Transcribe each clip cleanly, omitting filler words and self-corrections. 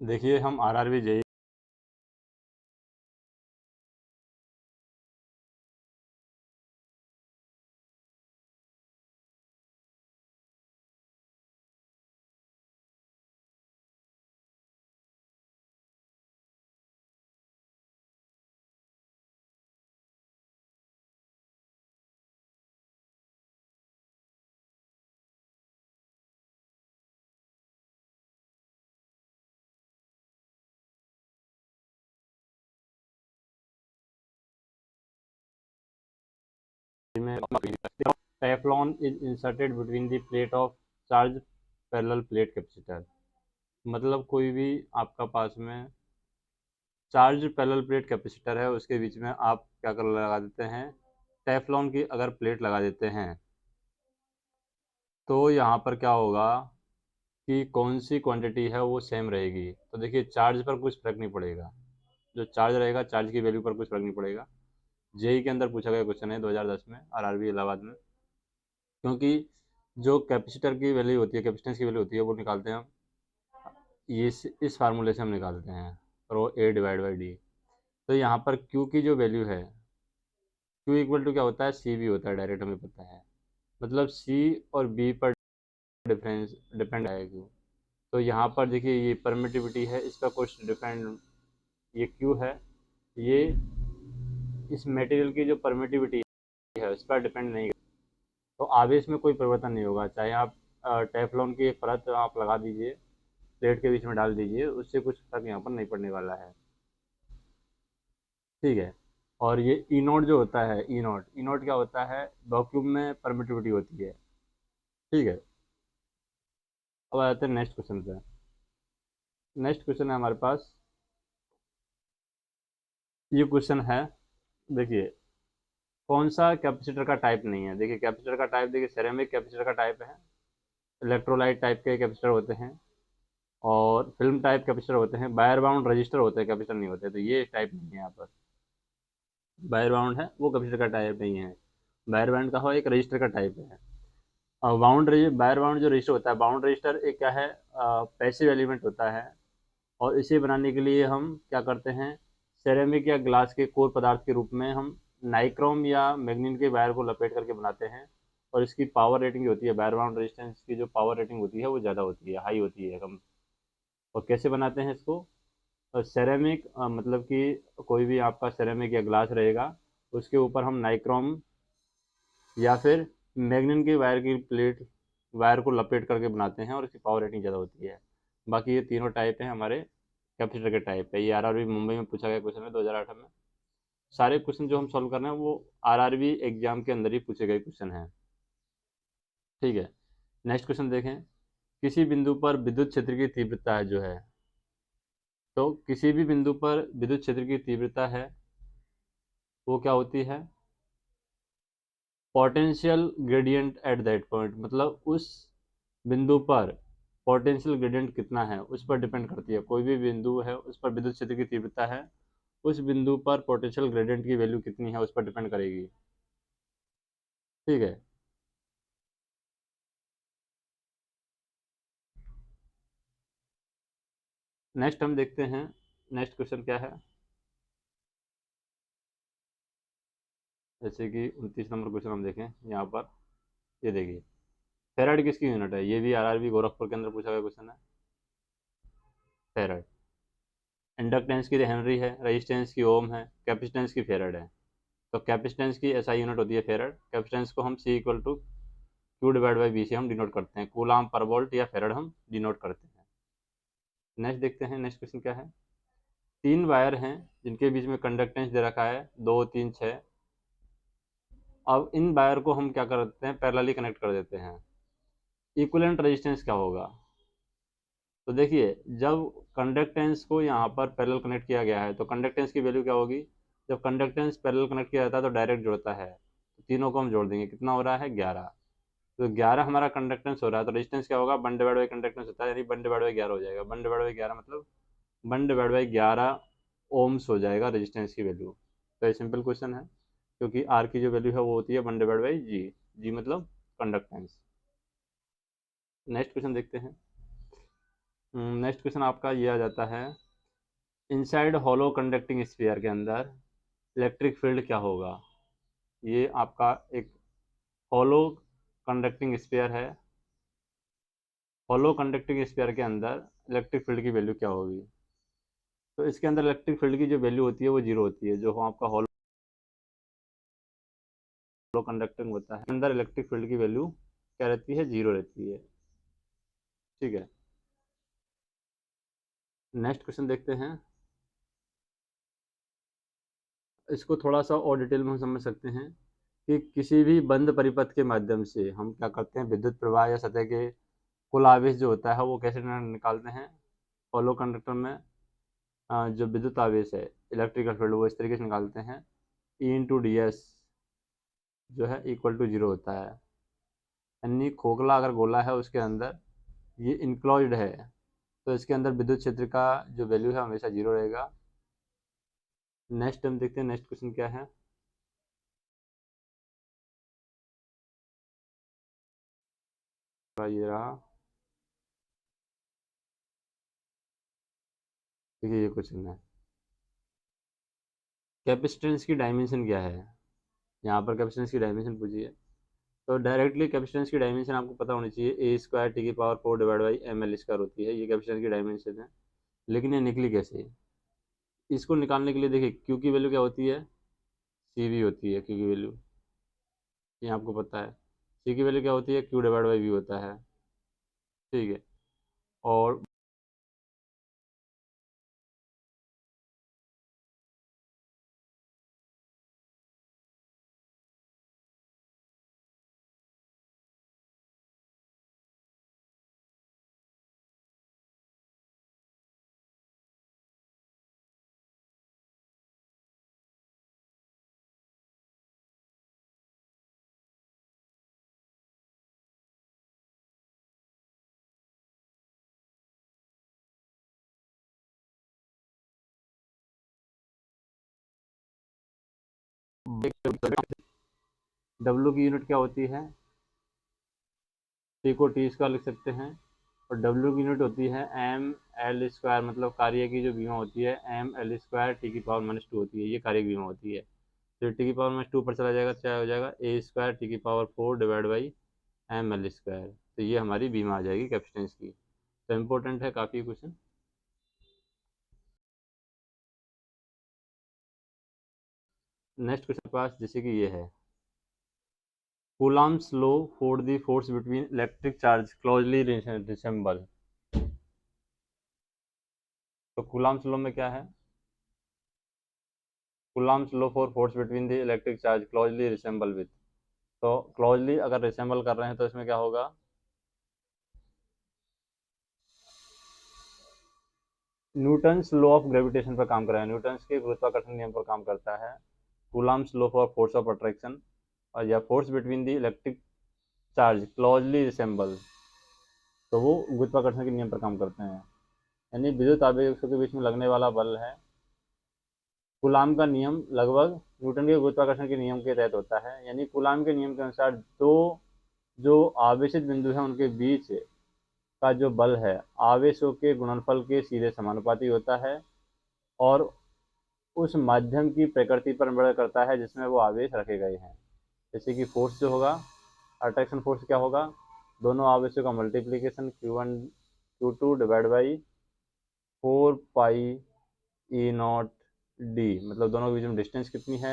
देखिए हम RRB JE में Teflon is inserted between the plate of charge parallel plate capacitor. मतलब कोई भी आपका पास में चार्ज पैरेलल प्लेट कैपेसिटर है, उसके बीच में आप क्या कर लगा देते हैं, टेफ्लॉन की अगर प्लेट लगा देते हैं, तो यहाँ पर क्या होगा कि कौन सी क्वांटिटी है वो सेम रहेगी। तो देखिए चार्ज पर कुछ फर्क नहीं पड़ेगा, जो चार्ज रहेगा चार्ज की वैल्यू पर कुछ फर्क नहीं पड़ेगा। जेई के अंदर पूछा गया क्वेश्चन है 2010 में आरआरबी इलाहाबाद में। क्योंकि जो कैपेसिटर की वैल्यू होती है, कैपेसिटेंस की वैल्यू होती है, वो निकालते हैं हम, ये इस फार्मूले से हम निकालते हैं, रो ए डिवाइड बाई डी। तो यहाँ पर क्यू की जो वैल्यू है, क्यू इक्वल टू क्या होता है, सी बी होता है, डायरेक्ट हमें पता है। मतलब सी और बी पर डिफरेंस डिपेंड है क्यू। तो यहाँ पर देखिए ये परमिटिविटी है, इसका कुछ डिपेंड, ये क्यू है, ये इस मटेरियल की जो परमिटिविटी है उस पर डिपेंड नहीं। तो आवेश में कोई परिवर्तन नहीं होगा, चाहे आप टेफ्लॉन की एक परत आप लगा दीजिए, प्लेट के बीच में डाल दीजिए, उससे कुछ फर्क यहाँ पर नहीं पड़ने वाला है। ठीक है। और ये ई नोट जो होता है, ई नोट क्या होता है, वैक्यूम में परमिटिविटी होती है। ठीक है। अब आ जाते हैं नेक्स्ट क्वेश्चन पे। नेक्स्ट क्वेश्चन है हमारे पास, ये क्वेश्चन है, देखिए कौन सा कैपेसिटर का टाइप नहीं है। देखिए कैपेसिटर का टाइप, देखिए सेरेमिक कैपेसिटर का टाइप है, इलेक्ट्रोलाइट टाइप के कैपेसिटर होते हैं, और फिल्म टाइप कैपेसिटर होते हैं, वायर बाउंड रजिस्टर होते हैं, कैपेसिटर नहीं होते। तो ये टाइप नहीं है यहाँ पर, वायर बाउंड है वो कैपेसिटर का टाइप नहीं है। वायर बाउंड का हो एक रजिस्टर का टाइप है। और वायर बाउंड जो रजिस्टर होता है, बाउंड रजिस्टर एक क्या है, पैसिव एलिमेंट होता है। और इसे बनाने के लिए हम क्या करते हैं, सेरेमिक या ग्लास के कोर पदार्थ के रूप में हम नाइक्रोम या मैग्नीन के वायर को लपेट करके बनाते हैं। और इसकी पावर रेटिंग जो होती है, वायर बाउंड रेजिस्टेंस की जो पावर रेटिंग होती है वो ज़्यादा होती है, हाई होती है, कम। और कैसे बनाते हैं इसको, सेरेमिक मतलब कि कोई भी आपका सेरेमिक या ग्लास रहेगा, उसके ऊपर हम नाइक्रोम या फिर मैग्नीन के वायर की प्लेट, वायर को लपेट करके बनाते हैं, और इसकी पावर रेटिंग ज़्यादा होती है। बाकी ये तीनों टाइप हैं हमारे कैपेसिटर के टाइप है। ये आरआरबी मुंबई में पूछा गया क्वेश्चन है 2008 में। सारे क्वेश्चन जो हम सॉल्व कर रहे हैं वो आरआरबी एग्जाम के अंदर ही पूछे गए क्वेश्चन हैं। ठीक है। नेक्स्ट क्वेश्चन देखें, किसी बिंदु पर विद्युत क्षेत्र की तीव्रता है जो है, तो किसी भी बिंदु पर विद्युत क्षेत्र की तीव्रता है वो क्या होती है, potential gradient at that point. मतलब उस बिंदु पर पोटेंशियल ग्रेडियंट कितना है उस पर डिपेंड करती है। कोई भी बिंदु है उस पर विद्युत क्षेत्र की तीव्रता है, उस बिंदु पर पोटेंशियल ग्रेडियंट की वैल्यू कितनी है उस पर डिपेंड करेगी। ठीक है। नेक्स्ट हम देखते हैं, नेक्स्ट क्वेश्चन क्या है। जैसे कि 29 नंबर क्वेश्चन हम देखें यहाँ पर, ये देखिए फेराड किसकी यूनिट है, ये भी आरआरबी गोरखपुर के अंदर पूछा गया क्वेश्चन है। फेराड। इंडक्टेंस की हेनरी है, रेजिस्टेंस की ओम है, कैपेसिटेंस की फेराड है। तो कैपेसिटेंस की एसआई यूनिट होती है फेराड। कैपेसिटेंस को हम C equal to Q divide by B से हम डिनोट करते हैं, कूलाम पर वोल्ट या फेराड हम डिनोट करते हैं। नेक्स्ट देखते हैं, नेक्स्ट क्वेश्चन क्या है। तीन वायर हैं जिनके बीच में कंडक्टेंस दे रखा है 2, 3, 6। अब इन वायर को हम क्या करते हैं, पैरेलली कनेक्ट कर देते हैं। इक्विवेलेंट रेजिस्टेंस क्या होगा, तो देखिए जब कंडक्टेंस को यहाँ पर पैरेलल कनेक्ट किया गया है तो कंडक्टेंस की वैल्यू क्या होगी। जब कंडक्टेंस पैरेलल कनेक्ट किया जाता है तो डायरेक्ट जुड़ता है, तो तीनों को हम जोड़ देंगे, कितना हो रहा है 11। तो 11 हमारा कंडक्टेंस हो रहा है, तो रेजिस्टेंस क्या होगा, 1/2 कंडक्टेंस होता है, यानी 1/11 हो जाएगा। 1/11 मतलब 1/11 ओम्स हो जाएगा रेजिस्टेंस की वैल्यू। तो ये सिंपल क्वेश्चन है, क्योंकि आर की जो वैल्यू है वो होती है 1/जी। जी मतलब कंडक्टेंस। नेक्स्ट क्वेश्चन देखते हैं। नेक्स्ट क्वेश्चन आपका ये आ जाता है, इनसाइड हॉलो कंडक्टिंग स्फीयर के अंदर इलेक्ट्रिक फील्ड क्या होगा। ये आपका एक हॉलो कंडक्टिंग स्फीयर है। हॉलो कंडक्टिंग स्फीयर के अंदर इलेक्ट्रिक फील्ड की वैल्यू क्या होगी। तो इसके अंदर इलेक्ट्रिक फील्ड की जो वैल्यू होती है वो जीरो होती है। जो आपका हॉलो कंडक्टिंग होता है अंदर इलेक्ट्रिक फील्ड की वैल्यू क्या रहती है, जीरो रहती है। ठीक है, नेक्स्ट क्वेश्चन देखते हैं। इसको थोड़ा सा और डिटेल में हम समझ सकते हैं कि किसी भी बंद परिपथ के माध्यम से हम क्या करते हैं, विद्युत प्रवाह या सतह के कुल आवेश जो होता है वो कैसे निकालते हैं। फॉलो कंडक्टर में जो विद्युत आवेश है, इलेक्ट्रिकल फील्ड, वो इस तरीके से निकालते हैं, ई इंटू डी एस जो है इक्वल टू जीरो होता है। यानी खोखला अगर गोला है उसके अंदर ये इंक्लोज्ड है, तो इसके अंदर विद्युत क्षेत्र का जो वैल्यू है हमेशा जीरो रहेगा। नेक्स्ट हम देखते हैं, नेक्स्ट क्वेश्चन क्या है। ये रहा, देखिए ये क्वेश्चन है, कैपेसिटेंस की डायमेंशन क्या है। यहाँ पर कैपेसिटेंस की डायमेंशन पूछी है, तो डायरेक्टली कैपेसिटेंस की डायमेंशन आपको पता होनी चाहिए, ए स्क्वायर टी की power 4 divide by m l square होती है, ये कैपेसिटेंस की डायमेंशन है। लेकिन ये निकली कैसे, इसको निकालने के लिए देखिए क्यू की वैल्यू क्या होती है, सी वी होती है क्यू की वैल्यू, ये आपको पता है। सी की वैल्यू क्या होती है, क्यू डिवाइड बाई वी होता है। ठीक है, और डब्ल्यू की यूनिट क्या होती है, टी को टी स्क्वायर लिख सकते हैं, और डब्ल्यू की यूनिट होती है एम एल स्क्वायर, मतलब कार्य की जो बीमा होती है एम एल स्क्वायर टी की पावर माइनस टू होती है, ये कार्य की बीमा होती है। तो टी की पावर माइनस टू पर चला जाएगा तो क्या हो जाएगा, ए स्क्वायर टी की power 4 divide by m l square. तो ये हमारी बीमा आ जाएगी कैपेसिटेंस की। तो इम्पोर्टेंट है काफ़ी क्वेश्चन। नेक्स्ट क्वेश्चन पास जैसे कि ये है, Coulomb's law for the force between electric charge closely resemble. तो कूलम्ब्स लॉ में क्या है, Coulomb's law for force between the electric charge closely resemble with. तो क्लोजली अगर रिसेंबल कर रहे हैं तो इसमें क्या होगा, न्यूटन्स लॉ ऑफ ग्रेविटेशन पर काम कर रहा है, न्यूटन्स के गुरुत्वाकर्षण नियम पर काम करता है। Coulomb's law for force of attraction और या force between the electric charge closely resemble, तो वो गुरुत्वाकर्षण के नियम पर काम करते हैं। यानी विद्युत आवेशों के बीच में लगने वाला बल है, कूलाम का नियम लगभग न्यूटन के गुरुत्वाकर्षण के नियम के तहत होता है। यानी कूलाम के नियम के अनुसार दो जो आवेशित बिंदु हैं उनके बीच का जो बल है आवेशों के गुणनफल के सीधे समानुपाती होता है, और उस माध्यम की प्रकृति पर निर्भर करता है जिसमें वो आवेश रखे गए हैं। जैसे कि फोर्स जो होगा, अट्रैक्शन फोर्स क्या होगा, दोनों आवेशों का multiplication Q1 Q2 divide by 4 pi E not D, मतलब दोनों के बीच में डिस्टेंस कितनी है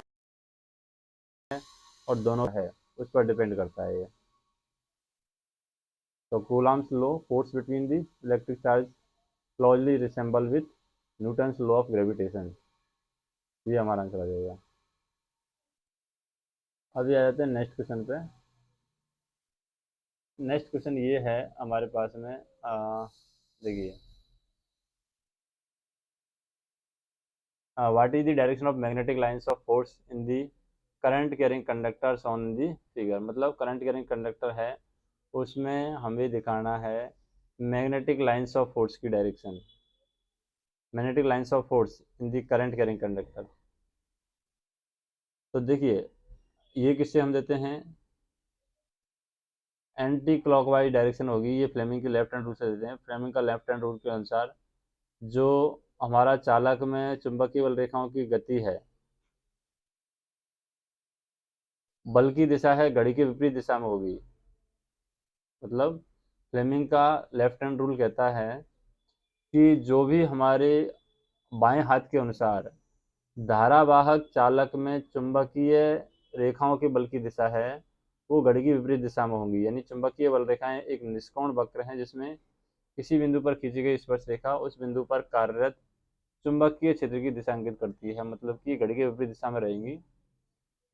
और दोनों है उस पर डिपेंड करता है ये। तो Coulomb's law force between the electric charge closely resemble with Newton's law of gravitation, ये हमारा आंसर आ जाएगा। अभी आ जाते हैं नेक्स्ट क्वेश्चन पे। नेक्स्ट क्वेश्चन ये है हमारे पास में, देखिए, what is the direction of magnetic lines of force in the current carrying conductors on the figure. मतलब करंट कैरिंग कंडक्टर है, उसमें हमें दिखाना है मैग्नेटिक लाइंस ऑफ फोर्स की direction, magnetic lines of force in the current carrying conductor. तो देखिए ये किससे हम देते हैं, एंटी क्लॉकवाइज डायरेक्शन होगी, ये फ्लेमिंग के लेफ्ट हैंड रूल से देते हैं। फ्लेमिंग का लेफ्ट हैंड रूल के अनुसार जो हमारा चालक में चुंबकीय बल रेखाओं की गति है, बल की दिशा है घड़ी के विपरीत दिशा में होगी। मतलब फ्लेमिंग का लेफ्ट हैंड रूल कहता है कि जो भी हमारे बाएं हाथ के अनुसार धारावाहक चालक में चुंबकीय रेखाओं के बल की दिशा है वो घड़ी की विपरीत दिशा में होंगी। यानी चुंबकीय बल रेखाएं एक निष्कोण वक्र हैं जिसमें किसी बिंदु पर खींची गई स्पर्श रेखा उस बिंदु पर कार्यरत चुंबकीय क्षेत्र की दिशा अंकित करती है। मतलब कि घड़ी के विपरीत दिशा में रहेंगी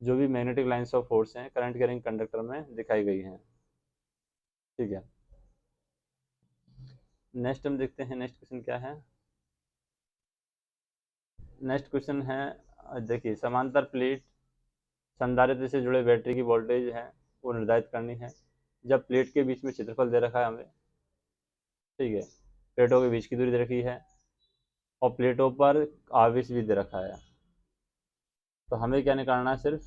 जो भी मैग्नेटिक लाइंस ऑफ फोर्स हैं करंट कैरिंग कंडक्टर में दिखाई गई हैं। ठीक है, नेक्स्ट हम देखते हैं नेक्स्ट क्वेश्चन क्या है। नेक्स्ट क्वेश्चन है, देखिए समांतर प्लेट संधारित्र से जुड़े बैटरी की वोल्टेज है वो निर्धारित करनी है जब प्लेट के बीच में क्षेत्रफल दे रखा है हमें। ठीक है, प्लेटों के बीच की दूरी दे रखी है और प्लेटों पर आवेश भी दे रखा है। तो हमें क्या निकालना है, सिर्फ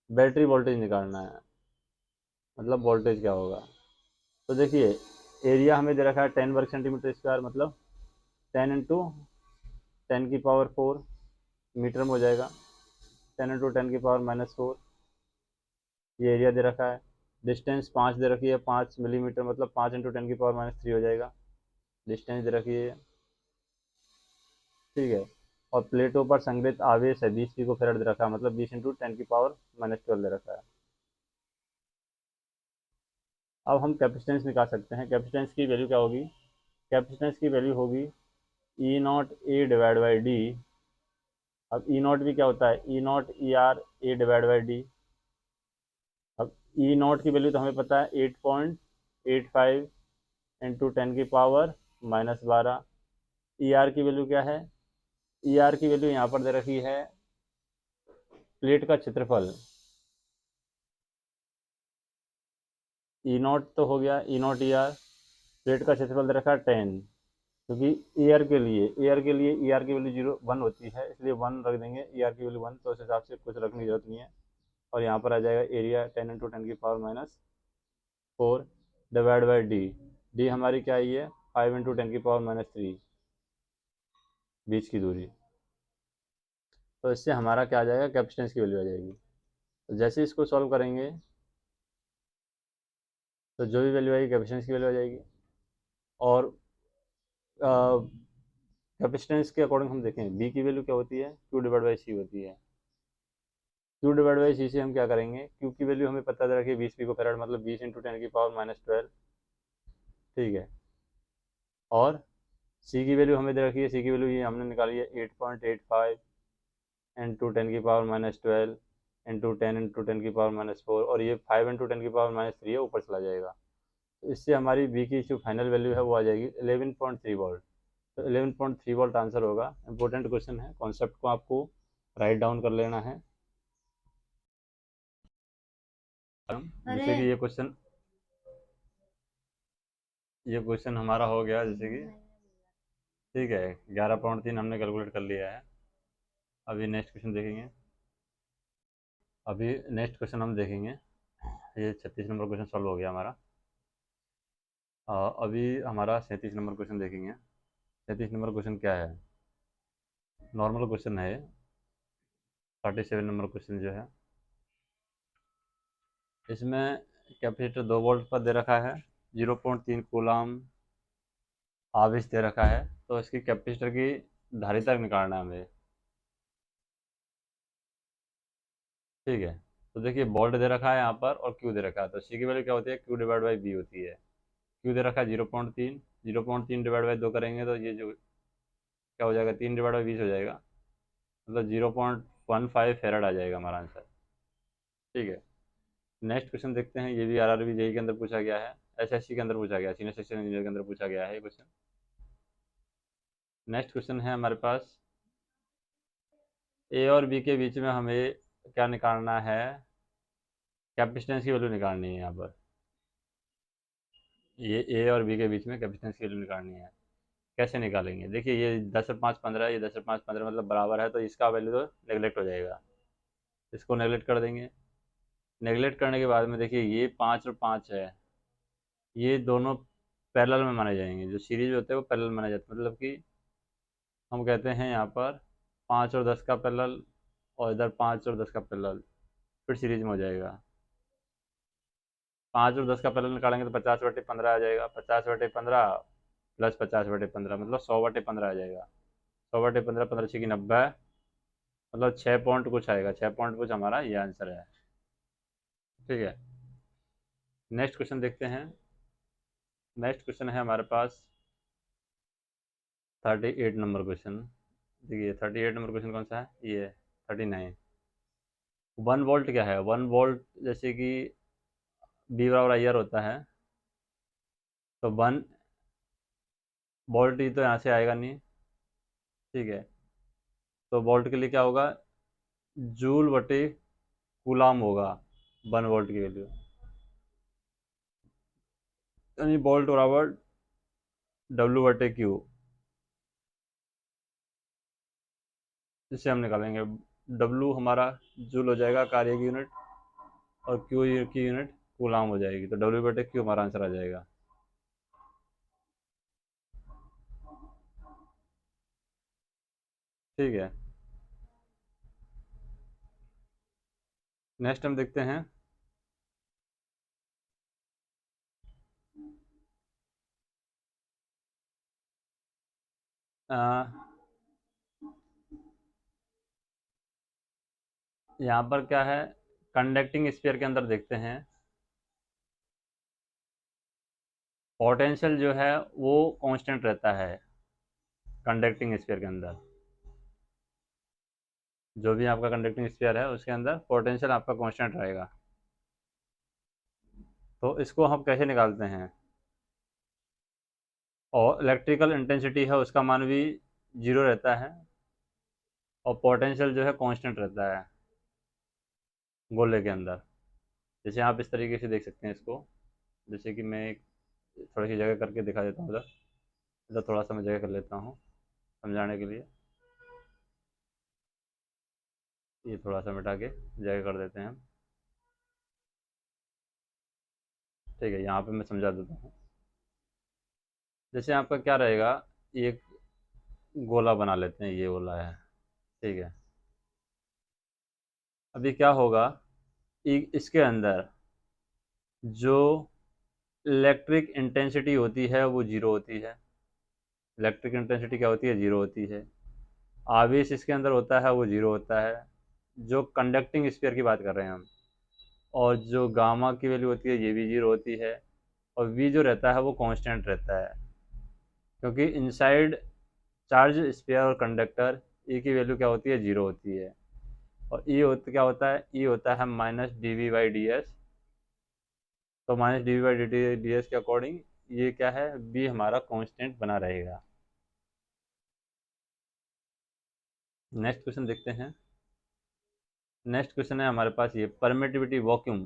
बैटरी वोल्टेज निकालना है, मतलब वोल्टेज क्या होगा। तो देखिए एरिया हमें दे रखा है 10 वर्ग सेंटीमीटर स्क्वायर, मतलब 10 इंटू 10⁴ मीटर में हो जाएगा। 10 इंटू 10⁻⁻⁴ ये एरिया दे रखा है। डिस्टेंस 5 दे रखी है, 5 मिलीमीटर, मतलब 5 इंटू 10⁻³ हो जाएगा। डिस्टेंस दे रखी है। ठीक है, और प्लेटों पर संग्रहित आवेश है 20 पिको-फैराड दे रखा है, मतलब 20 इंटू 10⁻12 दे रखा है। अब हम कैपेसिटेंस निकाल सकते हैं। कैपेसिटेंस की वैल्यू क्या होगी, कैपेसिटेंस की वैल्यू होगी E naught A divide by D. अब ई नॉट भी क्या होता है, E naught E R A divide by D. अब ई नॉट की वैल्यू तो हमें पता है 8.85 इंटू 10⁻12। ई आर की वैल्यू क्या है, ई आर की वैल्यू यहाँ पर दे रखी है प्लेट का क्षेत्रफल। ई नॉट तो हो गया, ई नॉट ई आर। प्लेट का क्षेत्रफल दे रखा है 10, क्योंकि एयर के लिए ई आर की वैल्यू 1 होती है, इसलिए 1 रख देंगे। ई आर की वैल्यू 1, तो उस हिसाब से कुछ रखने की जरूरत नहीं है। और यहाँ पर आ जाएगा area 10 into 10⁻⁴ divide by D. D हमारी क्या आई है 5 इंटू 10⁻³ बीच की दूरी। तो इससे हमारा क्या आ जाएगा, कैपेसिटेंस की वैल्यू आ जाएगी। तो जैसे इसको सॉल्व करेंगे तो जो भी वैल्यू आएगी कैपेसिटेंस की वैल्यू आ जाएगी। और कैपेसिटेंस के अकॉर्डिंग हम देखें बी की वैल्यू क्या होती है, क्यू डिवाइड बाई सी होती है। क्यू डिवाइड बाई सी से हम क्या करेंगे, क्यू की वैल्यू हमें पता रखिए 20 पिको-फैराड, मतलब 20 इंटू 10⁻12। ठीक है, और सी की वैल्यू हमें दे रखी है, सी की वैल्यू ये हमने निकाली है 8.85 इंटू 10⁻12 इंटू 10 इंटू 10⁻⁴, और ये 5 इंटू 10⁻³ है, ऊपर चला जाएगा। तो इससे हमारी बी की जो फाइनल वैल्यू है वो आ जाएगी 11.3 वोल्ट। तो 11.3 वोल्ट आंसर होगा। इंपॉर्टेंट क्वेश्चन है, कॉन्सेप्ट को आपको राइट डाउन कर लेना है। जैसे कि ये क्वेश्चन हमारा हो गया, जैसे कि ठीक है 11.3 हमने कैलकुलेट कर लिया है। अभी नेक्स्ट क्वेश्चन देखेंगे। अभी नेक्स्ट क्वेश्चन हम देखेंगे, ये 36 नंबर क्वेश्चन सॉल्व हो गया हमारा। अभी हमारा 37 नंबर क्वेश्चन देखेंगे। 37 नंबर क्वेश्चन क्या है, नॉर्मल क्वेश्चन है। 37 नंबर क्वेश्चन जो है इसमें कैपेसिटर 2 वोल्ट पर दे रखा है, 0.3 कूलम आवेश दे रखा है। तो इसकी कैपेसिटर की धारिता निकालना है हमें। ठीक है, तो देखिए वोल्ट दे रखा है यहाँ पर और क्यू दे रखा है। तो सी की वैल्यू क्या होती है, क्यू डिवाइड बाई बी होती है। क्यू दे रखा है 0.3, 0.3 डिवाइड बाई 2 करेंगे तो ये जो क्या हो जाएगा 3 डिवाइड बाई 20 हो जाएगा, मतलब 0.15 फेराड आ जाएगा हमारा आंसर। ठीक है, नेक्स्ट क्वेश्चन देखते हैं। ये भी आरआरबी जेई के अंदर पूछा गया है, एसएससी के अंदर पूछा गया, सीनियर सेक्शन इंजीनियर के अंदर पूछा गया है ये क्वेश्चन। नेक्स्ट क्वेश्चन है हमारे पास, ए और बी के बीच में हमें क्या निकालना है, कैपेसिटेंस की वैल्यू निकालनी है। यहाँ पर ये ए और बी के बीच में कैपेसिटेंस की वैल्यू निकालनी है। कैसे निकालेंगे, देखिए ये 10 और 5 15, ये 10 और 5 15 मतलब बराबर है, तो इसका वैल्यू तो नेगलेक्ट हो जाएगा, इसको नेगलेक्ट कर देंगे। नेगलेक्ट करने के बाद में देखिए ये 5 और 5 है, ये दोनों पैरेलल में माने जाएंगे। जो सीरीज होते हैं वो पैरेलल माने जाते हैं, मतलब कि हम कहते हैं यहाँ पर 5 और 10 का पैरेलल, और इधर 5 और 10 का पैरेलल, फिर सीरीज में हो जाएगा। 5 और 10 का पैरेलल निकालेंगे तो 50/15 आ जाएगा, 50/15 प्लस 50/15 मतलब 100/15 आ जाएगा। 100/15, 15 की 90, मतलब 6 पॉइंट कुछ आएगा, 6 पॉइंट कुछ हमारा ये आंसर है। ठीक है, नेक्स्ट क्वेश्चन देखते हैं। नेक्स्ट क्वेश्चन है हमारे पास 38 नंबर क्वेश्चन। देखिए 38 नंबर क्वेश्चन कौन सा है, ये 39। 1 वोल्ट क्या है, 1 वोल्ट जैसे कि B/IR होता है, तो 1 वोल्ट ही तो यहाँ से आएगा नहीं। ठीक है, तो वोल्ट के लिए क्या होगा, जूल बटे कूलाम होगा 1 वोल्ट की वैल्यू, यानी वोल्ट बराबर W/Q। जिससे हम निकालेंगे W हमारा जूल हो जाएगा कार्य की यूनिट, और Q की यूनिट कूलाम हो जाएगी, तो W/Q हमारा आंसर आ जाएगा। ठीक है, नेक्स्ट हम देखते हैं। यहाँ पर क्या है, कंडक्टिंग स्फीयर के अंदर देखते हैं, पोटेंशियल जो है वो कांस्टेंट रहता है कंडक्टिंग स्फीयर के अंदर। जो भी आपका कंडक्टिंग स्फीयर है उसके अंदर पोटेंशियल आपका कांस्टेंट रहेगा। तो इसको हम कैसे निकालते हैं, और इलेक्ट्रिकल इंटेंसिटी है उसका मान भी 0 रहता है, और पोटेंशियल जो है कांस्टेंट रहता है गोले के अंदर। जैसे आप इस तरीके से देख सकते हैं इसको, जैसे कि मैं एक थोड़ी सी जगह करके दिखा देता हूँ। इधर इधर थोड़ा सा मैं जगह कर लेता हूँ समझाने के लिए। ये थोड़ा सा मिटा के जगह कर देते हैं हम। ठीक है, यहाँ पे मैं समझा देता हूँ। जैसे आपका क्या रहेगा, एक गोला बना लेते हैं, ये गोला है। ठीक है, अभी क्या होगा, इसके अंदर जो इलेक्ट्रिक इंटेंसिटी होती है वो 0 होती है। इलेक्ट्रिक इंटेंसिटी क्या होती है, 0 होती है। आवेश इसके अंदर होता है वो 0 होता है, जो कंडक्टिंग स्फीयर की बात कर रहे हैं हम। और जो गामा की वैल्यू होती है ये भी 0 होती है, और वी जो रहता है वो कांस्टेंट रहता है, क्योंकि इनसाइड चार्ज स्फीयर और कंडक्टर ई की वैल्यू क्या होती है, 0 होती है। और ई क्या होता है, ई होता है -dV/ds। तो -dV/ds के अकॉर्डिंग ये क्या है, बी हमारा कांस्टेंट बना रहेगा। नेक्स्ट क्वेश्चन देखते हैं। नेक्स्ट क्वेश्चन है हमारे पास ये परमिटिविटी वॉक्यूम।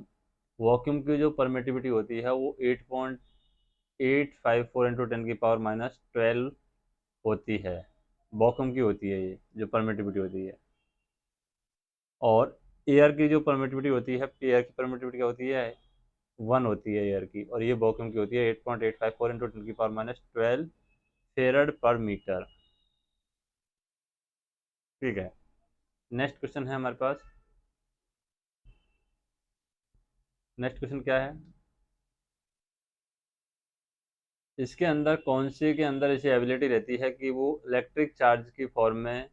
वॉक्यूम की जो परमिटिविटी होती है वो 8.854 × 10⁻12 होती है। वॉक्यूम की होती है ये जो परमिटिविटी होती है। और एयर की जो परमिटिविटी होती है, एयर की परमिटिविटी क्या होती है, 1 होती है एयर की, और ये वॉक्यूम की होती है 8.854 × 10⁻12 फेरड पर मीटर। ठीक है, नेक्स्ट क्वेश्चन है हमारे पास। नेक्स्ट क्वेश्चन क्या है, इसके अंदर कौन से के अंदर ऐसी एबिलिटी रहती है कि वो इलेक्ट्रिक चार्ज की फॉर्म में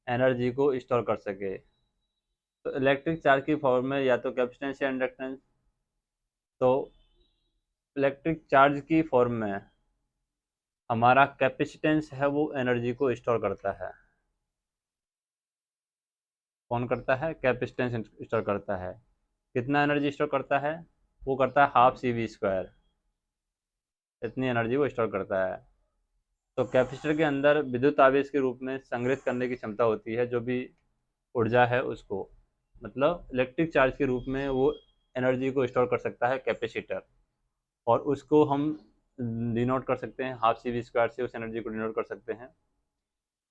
एनर्जी को स्टोर कर सके। तो इलेक्ट्रिक चार्ज की फॉर्म में या तो कैपेसिटेंस या इंडक्टेंस। तो इलेक्ट्रिक चार्ज की फॉर्म में हमारा कैपेसिटेंस है वो एनर्जी को स्टोर करता है। कौन करता है, कैपेसिटेंस स्टोर करता है। कितना एनर्जी स्टोर करता है, वो करता है ½ CV²। इतनी एनर्जी वो स्टोर करता है। तो कैपेसिटर के अंदर विद्युत आवेश के रूप में संग्रहित करने की क्षमता होती है, जो भी ऊर्जा है उसको, मतलब इलेक्ट्रिक चार्ज के रूप में वो एनर्जी को स्टोर कर सकता है कैपेसिटर। और उसको हम डिनोट कर सकते हैं ½ CV² से, उस एनर्जी को डिनोट कर सकते हैं।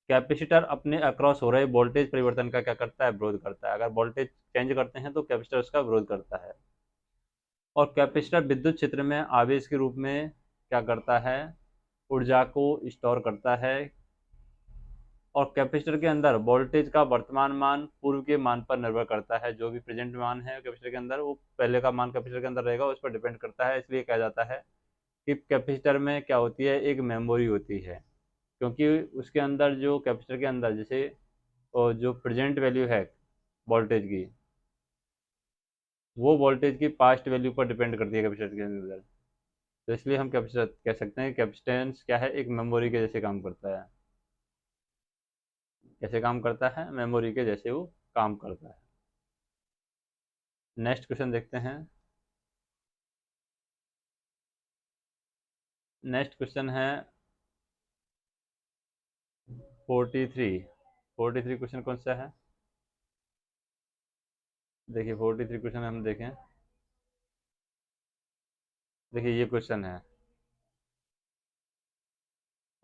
कैपेसिटर अपने अक्रॉस हो रहे वोल्टेज परिवर्तन का क्या करता है, विरोध करता है। अगर वोल्टेज चेंज करते हैं तो कैपेसिटर उसका विरोध करता है। और कैपेसिटर विद्युत क्षेत्र में आवेश के रूप में क्या करता है, ऊर्जा को स्टोर करता है। और कैपेसिटर के अंदर वोल्टेज का वर्तमान मान पूर्व के मान पर निर्भर करता है। जो भी प्रेजेंट मान है कैपेसिटर के अंदर, वो पहले का मान कैपेसिटर के अंदर रहेगा, उस पर डिपेंड करता है। इसलिए कहा जाता है कि कैपेसिटर में क्या होती है, एक मेमोरी होती है। क्योंकि उसके अंदर जो कैपेसिटर के अंदर जैसे जो प्रेजेंट वैल्यू है वोल्टेज की, वो वोल्टेज की पास्ट वैल्यू पर डिपेंड करती है कैपेसिटर के अंदर। तो इसलिए हम कैपेसिटर कह सकते हैं कैपेसिटेंस क्या है, एक मेमोरी के जैसे काम करता है। कैसे काम करता है, मेमोरी के जैसे वो काम करता है। नेक्स्ट क्वेश्चन देखते हैं। नेक्स्ट क्वेश्चन है 43। 43 क्वेश्चन कौन सा है, देखिए 43 क्वेश्चन हम देखें। देखिए ये क्वेश्चन है,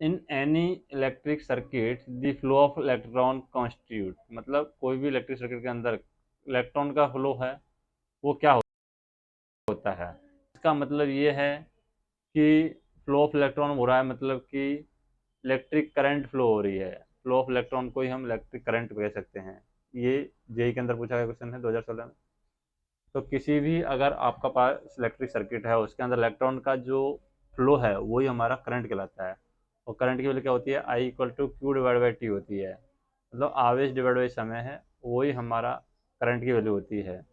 in any electric circuit the flow of electron constitute. मतलब कोई भी इलेक्ट्रिक सर्किट के अंदर इलेक्ट्रॉन का फ्लो है वो क्या होता है। इसका मतलब ये है कि फ्लो ऑफ इलेक्ट्रॉन हो रहा है, मतलब कि इलेक्ट्रिक करंट फ्लो हो रही है। फ्लो ऑफ इलेक्ट्रॉन को ही हम इलेक्ट्रिक करंट कह सकते हैं। ये जेई के अंदर पूछा गया क्वेश्चन है 2016 में। तो किसी भी अगर आपका पास इलेक्ट्रिक सर्किट है उसके अंदर इलेक्ट्रॉन का जो फ्लो है वही हमारा करंट कहलाता है। और करंट की वैल्यू क्या होती है, I equal to Q divide by T होती है। मतलब आवेश डिवाइड बाई समय है, वही हमारा करंट की वैल्यू होती है।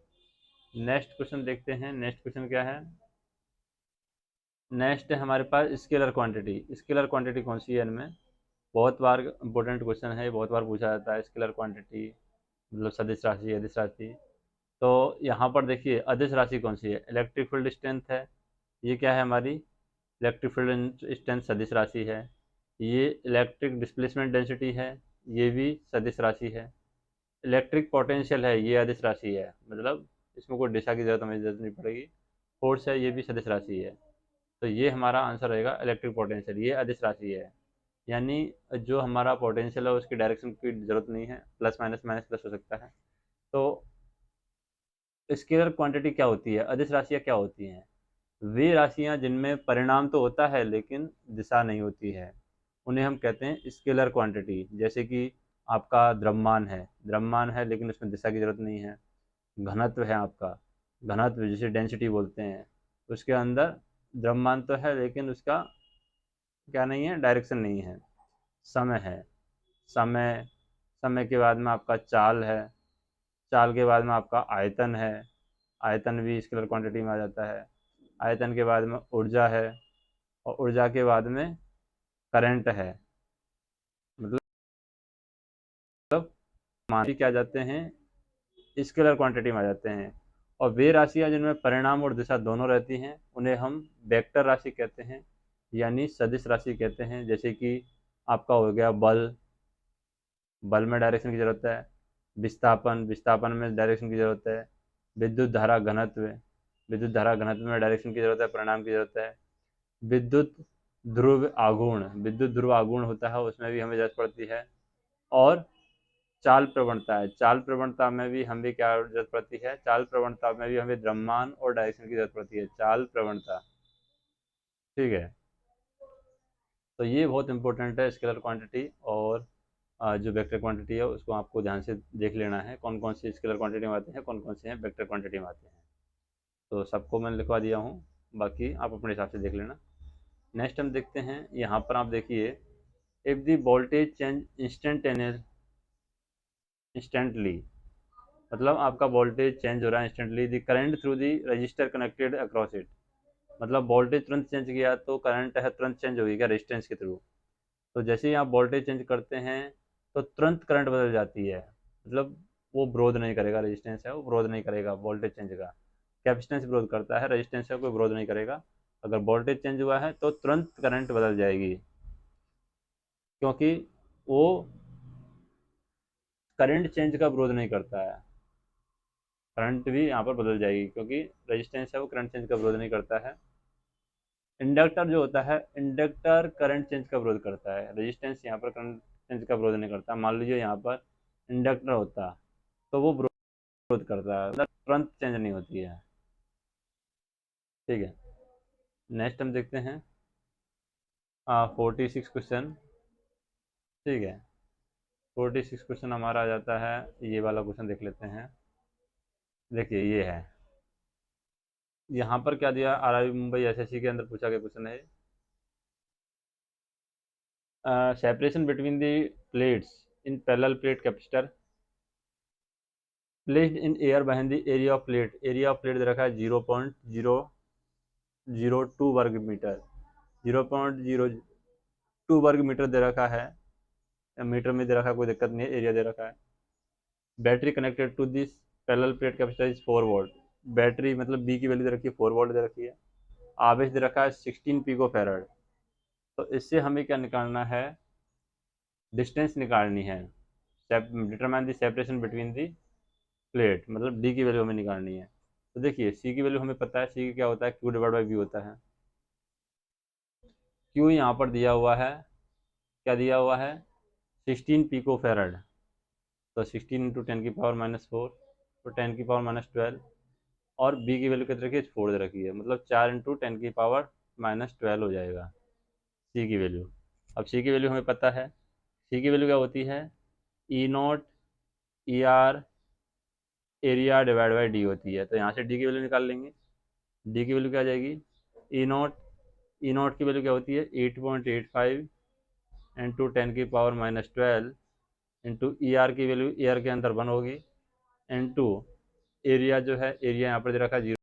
नेक्स्ट क्वेश्चन देखते हैं। नेक्स्ट क्वेश्चन क्या है, नेक्स्ट है हमारे पास स्केलर क्वांटिटी। स्केलर क्वांटिटी कौन सी है इनमें, बहुत बार इंपॉर्टेंट क्वेश्चन है, बहुत बार पूछा जाता है। स्केलर क्वांटिटी मतलब सदिश राशि, अदिश राशि। तो यहाँ पर देखिए अदिश राशि कौन सी है, इलेक्ट्रिक फील्ड स्ट्रेंथ है। ये क्या है हमारी, इलेक्ट्रिक फील्ड स्ट्रेंथ सदिश राशि है। ये इलेक्ट्रिक डिस्प्लेसमेंट डेंसिटी है, ये भी सदिश राशि है। इलेक्ट्रिक पोटेंशियल है, ये अदिश राशि है। मतलब इसमें कोई दिशा की जरूरत हमें जरूरत नहीं पड़ेगी। फोर्स है, ये भी सदिश राशि है। तो ये हमारा आंसर रहेगा इलेक्ट्रिक पोटेंशियल, ये अदिश राशि है। यानी जो हमारा पोटेंशियल है उसकी डायरेक्शन की जरूरत नहीं है, प्लस माइनस माइनस प्लस हो सकता है। तो स्केलर क्वांटिटी क्या होती है, अदिश राशियाँ क्या होती हैं, वे राशियाँ जिनमें परिणाम तो होता है लेकिन दिशा नहीं होती है, उन्हें हम कहते हैं स्केलर क्वांटिटी। जैसे कि आपका द्रव्यमान है, द्रव्यमान है लेकिन उसमें दिशा की जरूरत नहीं है। घनत्व है आपका, घनत्व जिसे डेंसिटी बोलते हैं, उसके अंदर द्रव्यमान तो है लेकिन उसका क्या नहीं है, डायरेक्शन नहीं है। समय है, समय, समय के बाद में आपका चाल है, चाल के बाद में आपका आयतन है, आयतन भी स्केलर क्वांटिटी में आ जाता है। आयतन के बाद में ऊर्जा है, और ऊर्जा के बाद में करंट है। मतलब मान भी क्या जाते हैं, स्केलर क्वांटिटी में आ जाते हैं। और वे राशियाँ जिनमें परिणाम और दिशा दोनों रहती हैं उन्हें हम वेक्टर राशि कहते हैं, यानी सदिश राशि कहते हैं। जैसे कि आपका हो गया बल, बल में डायरेक्शन की जरूरत है। विस्थापन, विस्थापन में डायरेक्शन की जरूरत है। विद्युत धारा घनत्व, विद्युत धारा घनत्व में डायरेक्शन की जरूरत है, परिणाम की जरूरत है। विद्युत ध्रुव आघूर्ण, विद्युत ध्रुव आघूर्ण होता है, उसमें भी हमें जरूरत पड़ती है। और चाल प्रवणता है, चाल प्रवणता में भी हमें क्या जरूरत पड़ती है, चाल प्रवणता में भी हमें द्रव्यमान और डायरेक्शन की जरूरत पड़ती है, चाल प्रवणता। ठीक है, तो ये बहुत इंपॉर्टेंट है स्केलर क्वांटिटी। और जो वेक्टर क्वांटिटी है उसको आपको ध्यान से देख लेना है, कौन कौन से स्केलर क्वांटिटी में आते हैं, कौन कौन से हैं वेक्टर क्वांटिटी में आते हैं। तो सबको मैंने लिखवा दिया हूँ, बाकी आप अपने हिसाब से देख लेना। नेक्स्ट हम देखते हैं, यहाँ पर आप देखिए, if the voltage change instantaneous, instantly, मतलब आपका वोल्टेज चेंज हो रहा है instantly, the current through the register connected across it. मतलब वोल्टेज तुरंत चेंज किया तो करंट है तुरंत चेंज होगी क्या, रेजिस्टेंस के थ्रू। तो जैसे ही आप वोल्टेज चेंज करते हैं तो तुरंत करंट बदल जाती है। मतलब वो विरोध नहीं करेगा, रेजिस्टेंस है वो विरोध नहीं करेगा वोल्टेज चेंज का। कैपेसिटेंस विरोध करता है, रेजिस्टेंस का कोई विरोध नहीं करेगा। अगर वोल्टेज चेंज हुआ है तो तुरंत करंट बदल जाएगी, क्योंकि वो करंट चेंज का विरोध नहीं करता है। करंट भी यहाँ पर बदल जाएगी क्योंकि रेजिस्टेंस है वो करंट चेंज का विरोध नहीं करता है। इंडक्टर जो होता है, इंडक्टर करंट चेंज का विरोध करता है, रेजिस्टेंस यहाँ पर करंट रेजिस्टेंस का विरोध नहीं करता। मान लीजिए यहाँ पर इंडक्टर होता तो वो विरोध करता है, मतलब तुरंत चेंज नहीं होती है। ठीक है, नेक्स्ट हम देखते हैं 46 क्वेश्चन। ठीक है, 46 क्वेश्चन हमारा आ जाता है, ये वाला क्वेश्चन देख लेते हैं। देखिए ये है, यहाँ पर क्या दिया, आरआरबी मुंबई एसएससी के अंदर पूछा गया क्वेश्चन है। Separation between the plates in parallel plate capacitor placed in air behind the area of plate. Area of plate दे रखा है 0.002 वर्ग मीटर, 0.02 वर्ग मीटर दे रखा है, मीटर में दे रखा है, कोई दिक्कत नहीं है, एरिया दे रखा है। Battery connected to this parallel plate capacitor is 4 volt. Battery मतलब बी की वैल्यू दे रखी है 4 वोल्ट दे रखी है। आवेश दे रखा है 16 पिको फैराड। तो इससे हमें क्या निकालना है, डिस्टेंस निकालनी है, determine the separation between the plate, मतलब डी की वैल्यू हमें निकालनी है। तो देखिए सी की वैल्यू हमें पता है, सी क्या होता है, क्यू डिवाइड बाई वी होता है। क्यू यहाँ पर दिया हुआ है, क्या दिया हुआ है, 16 पिको फैराड। तो 16 इंटू 10⁻⁻4, तो 10⁻12। और बी की वैल्यू कितने रखी है, 4 दे रखी है, मतलब 4 इंटू 10⁻12 हो जाएगा सी की वैल्यू। अब सी की वैल्यू हमें पता है, सी की वैल्यू क्या होती है, E naught E R area divide by D होती है। तो यहाँ से डी की वैल्यू निकाल लेंगे। डी की वैल्यू क्या आ जाएगी, ई नॉट की वैल्यू क्या होती है, 8.85 इंटू 10⁻12 इंटू ई आर की वैल्यू, ई आर के अंदर 1 होगी, इंटू एरिया जो है, एरिया यहाँ पर दे रखा है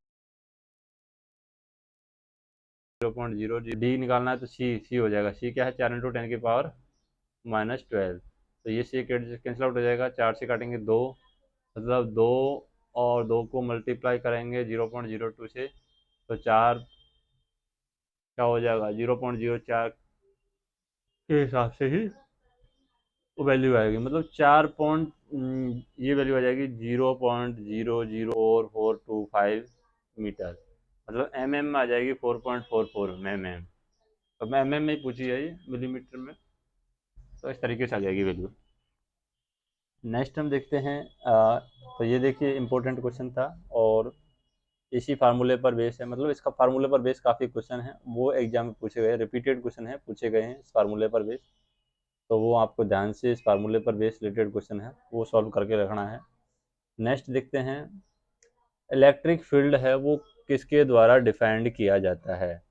0.0। डी निकालना है तो सी हो जाएगा, सी क्या है, 4 इंटू 10⁻12। तो ये सी कैंसिल आउट हो जाएगा, 4 से काटेंगे 2, मतलब 2 और 2 को मल्टीप्लाई करेंगे 0.02 से, तो 4 क्या हो जाएगा, 0.04 के हिसाब से ही वो वैल्यू आएगी, मतलब 4 ये वैल्यू आ जाएगी 0.004425 मीटर, मतलब में आ जाएगी 4.44 अब में ही पूछी है ये मिलीमीटर में, तो इस तरीके से आ जाएगी वैल्यू। नेक्स्ट हम देखते हैं तो ये देखिए इंपॉर्टेंट क्वेश्चन था, और इसी फार्मूले पर बेस है, मतलब इसका फार्मूले पर बेस काफ़ी क्वेश्चन है, वो एग्जाम में पूछे गए, रिपीटेड क्वेश्चन है, पूछे गए हैं इस फार्मूले पर बेस। तो वो आपको ध्यान से इस फार्मूले पर बेस रिलेटेड क्वेश्चन है वो सॉल्व करके रखना है। नेक्स्ट देखते हैं, इलेक्ट्रिक फील्ड है वो किसके द्वारा डिफाइंड किया जाता है।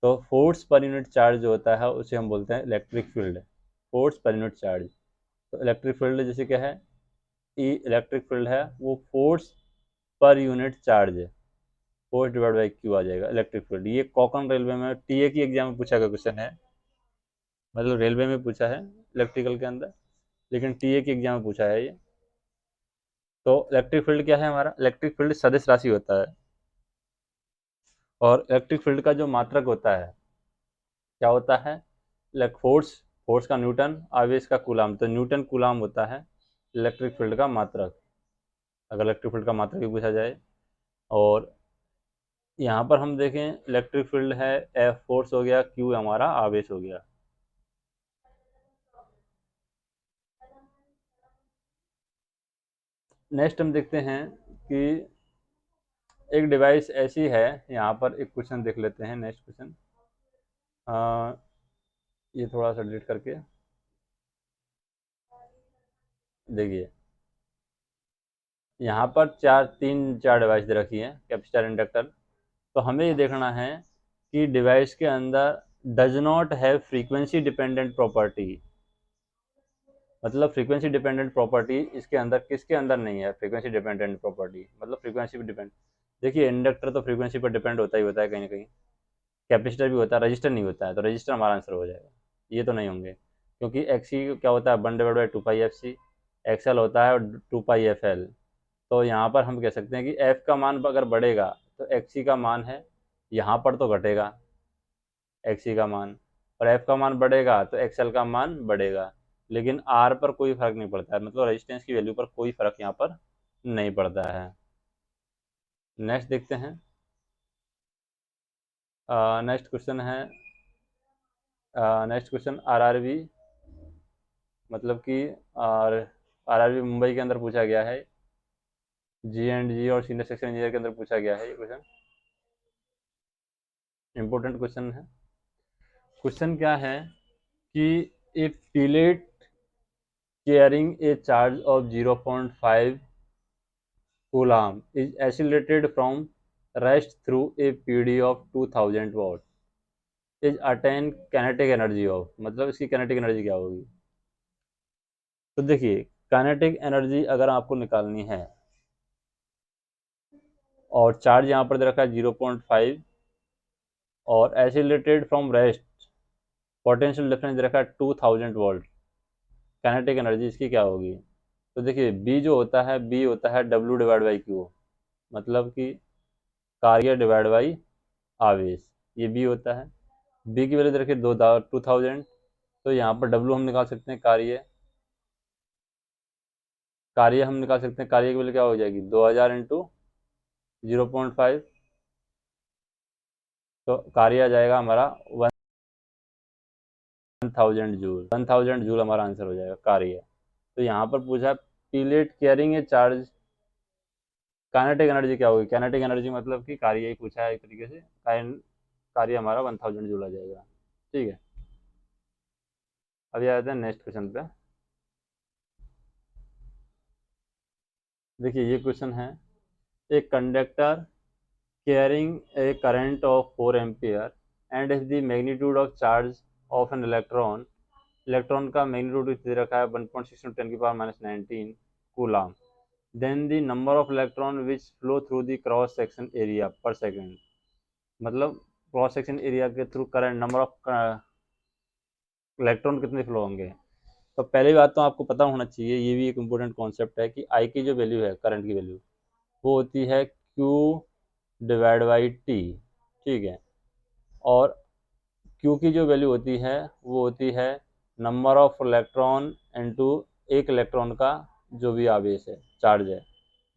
तो फोर्स पर यूनिट चार्ज जो होता है उसे हम बोलते हैं electric field, force per unit charge. तो इलेक्ट्रिक फील्ड जैसे क्या है, ई इलेक्ट्रिक फील्ड है वो फोर्स पर यूनिट चार्ज है, फोर्स डिवाइड बाई क्यू आ जाएगा इलेक्ट्रिक फील्ड। ये कॉकन रेलवे में टीए की एग्जाम में पूछा गया क्वेश्चन है, मतलब रेलवे में पूछा है इलेक्ट्रिकल के अंदर, लेकिन टीए की एग्जाम में पूछा है ये। तो इलेक्ट्रिक फील्ड क्या है, हमारा इलेक्ट्रिक फील्ड सदिश राशि होता है, और इलेक्ट्रिक फील्ड का जो मात्रक होता है क्या होता है, फोर्स, फोर्स का न्यूटन, आवेश का कूलाम, तो न्यूटन कूलाम होता है इलेक्ट्रिक फील्ड का मात्रक, अगर इलेक्ट्रिक फील्ड का मात्रक भी पूछा जाए। और यहाँ पर हम देखें इलेक्ट्रिक फील्ड है एफ फोर्स हो गया, क्यू हमारा आवेश हो गया। नेक्स्ट हम देखते हैं कि एक डिवाइस ऐसी है, यहाँ पर एक क्वेश्चन देख लेते हैं, नेक्स्ट क्वेश्चन ये थोड़ा सा डिलीट करके देखिए, यहाँ पर तीन चार डिवाइस दे रखी है, कैपेसिटर, इंडक्टर। तो हमें ये देखना है कि डिवाइस के अंदर does not have frequency dependent property, मतलब फ्रीक्वेंसी डिपेंडेंट प्रॉपर्टी इसके अंदर किसके अंदर नहीं है, फ्रीक्वेंसी डिपेंडेंट प्रॉपर्टी, मतलब फ्रीक्वेंसी पर डिपेंड। देखिए इंडक्टर तो फ्रीक्वेंसी पर डिपेंड होता ही होता है कहीं ना कहीं, कैपेसिटर भी होता है, रजिस्टर नहीं होता है, तो रजिस्टर हमारा आंसर हो जाएगा, ये तो नहीं होंगे, क्योंकि एक्सी क्या होता है 1/2πfc, एक्सएल होता है 2πfl। तो यहाँ पर हम कह सकते हैं कि एफ का मान अगर बढ़ेगा तो एक्सी का मान है यहाँ पर तो घटेगा एक्सी का मान, और एफ का मान बढ़ेगा तो एक्सएल का मान बढ़ेगा, लेकिन आर पर कोई फर्क नहीं पड़ता है, मतलब रेजिस्टेंस की वैल्यू पर कोई फर्क यहाँ पर नहीं पड़ता है। नेक्स्ट देखते हैं, नेक्स्ट क्वेश्चन है, नेक्स्ट क्वेश्चन आरआरबी मतलब कि आरआरबी मुंबई के अंदर पूछा गया है, जी&जी और सीनियर सेक्शन इंजीनियर के अंदर पूछा गया है ये क्वेश्चन, इंपॉर्टेंट क्वेश्चन है। क्वेश्चन क्या है कि ए pellet carrying a charge of 0.5 coulomb is accelerated from rest through a PD of 2000 watt is attain kinetic energy of, मतलब इसकी kinetic एनर्जी क्या होगी। तो देखिए kinetic एनर्जी अगर आपको निकालनी है और चार्ज यहाँ पर दे रखा है 0.5 और accelerated from rest, potential difference दे रखा है 2000 वोल्ट, काइनेटिक एनर्जी इसकी क्या होगी। तो देखिए बी जो होता है, बी होता है डब्ल्यू डिवाइड बाई क्यू, मतलब कि कार्य डिवाइड बाई आवेश, ये बी होता है। बी की वैल्यू दे रखिए 2000, तो यहाँ पर डब्ल्यू हम निकाल सकते हैं, कार्य हम निकाल सकते हैं, कार्य की वैल्यू क्या हो जाएगी 2000 इंटू 0.5, तो कार्य आ जाएगा हमारा 1000 जूल हमारा आंसर हो जाएगा कार्य। तो यहाँ पर पूछा pellet carrying a charge, kinetic energy क्या होगी, काइनेटिक एनर्जी मतलब कि कार्य ही पूछा है एक तरीके से, कार्य हमारा 1000 जूल आ जाएगा। ठीक है, अभी आते हैं नेक्स्ट क्वेश्चन पे। देखिए ये क्वेश्चन है, एक conductor carrying a current of 4 ampere and is the magnitude of charge of an electron, electron का मैग्नीट्यूड दे रखा है 1.6 × 10 की power -19 coulomb, then the number of electron which flow through the cross section area per second, मतलब cross section area के through current, number of electron कितने flow होंगे। तो पहली बात तो आपको पता होना चाहिए, ये भी एक इम्पोर्टेंट कॉन्सेप्ट है कि आई की जो वैल्यू है, करंट की वैल्यू, वो होती है क्यू डिवाइड बाई टी। ठीक है, और क्यू की जो वैल्यू होती है वो होती है नंबर ऑफ इलेक्ट्रॉन इनटू एक इलेक्ट्रॉन का जो भी आवेश है, चार्ज है,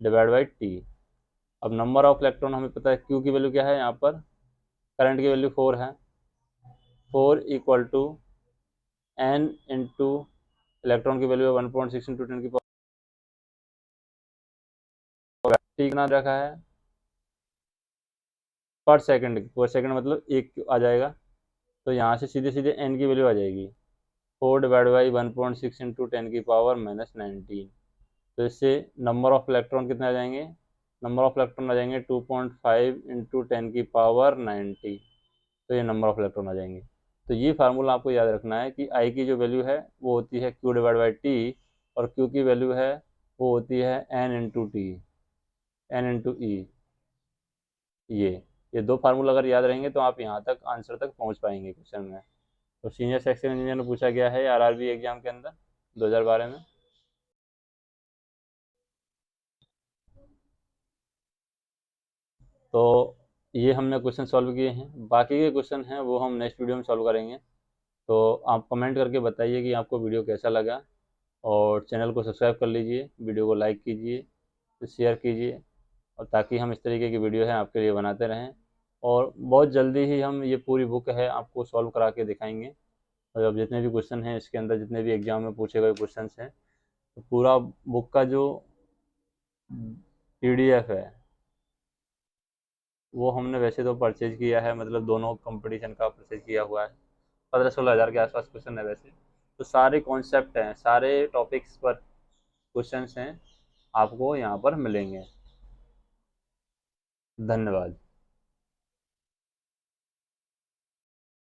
डिवाइड बाई टी। अब नंबर ऑफ इलेक्ट्रॉन हमें पता है, क्यू की वैल्यू क्या है, यहाँ पर करंट की वैल्यू 4 है, 4 equal to n into electron की वैल्यू 1.6 × 10 की पावर, टी कितना रखा है पर सेकंड मतलब एक आ जाएगा, तो यहाँ से सीधे सीधे एन की वैल्यू आ जाएगी 4 डिवाइड बाई 1.6 × 10 की पावर -19। तो इससे नंबर ऑफ इलेक्ट्रॉन कितने आ जाएंगे, नंबर ऑफ इलेक्ट्रॉन आ जाएंगे 2.5 × 10 की पावर 90, तो ये नंबर ऑफ इलेक्ट्रॉन आ जाएंगे। तो ये फार्मूला आपको याद रखना है कि आई की जो वैल्यू है वो होती है क्यू डिवाइड बाई टी, और क्यू की वैल्यू है वो होती है N into T, N into E. ये दो फार्मूला अगर याद रहेंगे तो आप यहाँ तक आंसर तक पहुँच पाएंगे क्वेश्चन में। तो सीनियर सेक्शन इंजीनियर में पूछा गया है आरआरबी एग्जाम के अंदर 2012 में। तो ये हमने क्वेश्चन सॉल्व किए हैं, बाकी के क्वेश्चन हैं वो हम नेक्स्ट वीडियो में सॉल्व करेंगे। तो आप कमेंट करके बताइए कि आपको वीडियो कैसा लगा, और चैनल को सब्सक्राइब कर लीजिए, वीडियो को लाइक कीजिए, शेयर कीजिए, और ताकि हम इस तरीके की वीडियो है आपके लिए बनाते रहें। और बहुत जल्दी ही हम ये पूरी बुक है आपको सॉल्व करा के दिखाएंगे, और अब जितने भी क्वेश्चन हैं इसके अंदर, जितने भी एग्जाम में पूछे गए क्वेश्चन हैं, तो पूरा बुक का जो PDF है वो हमने वैसे तो परचेज किया है, मतलब दोनों कंपटीशन का परचेज किया हुआ है, 15-16 हज़ार के आसपास क्वेश्चन है वैसे। तो सारे कॉन्सेप्ट हैं, सारे टॉपिक्स पर क्वेश्चंस हैं, आपको यहाँ पर मिलेंगे। धन्यवाद।